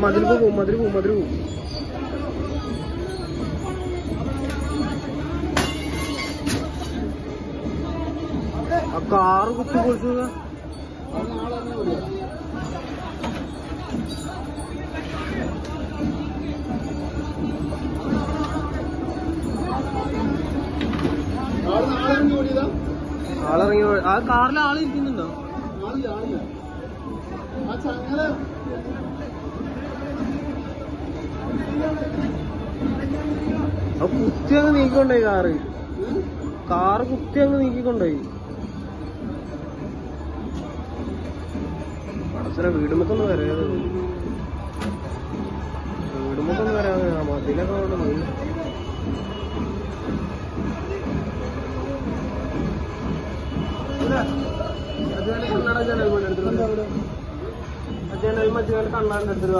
മതിൽ പോവും മതിൽ പോവും മതിൽ പോവും. ആ കാറ് കുത്തി പൊളിച്ചു. ആളിറങ്ങി. ആ കാറിൽ ആളിരിക്കുന്നുണ്ടോ? ആ കുത്തി അങ്ങ് നീക്കിക്കൊണ്ടോയി കാറ് കുത്തി അങ്ങ് നീക്കിക്കൊണ്ടോയി. പടച്ചനെ വീടുമ്പൊക്കൊന്നും വരാതെ മതിലൊക്കെ കൊണ്ട് പോയി. കണ്ണാടിന്റെ എടുത്തിട്ട്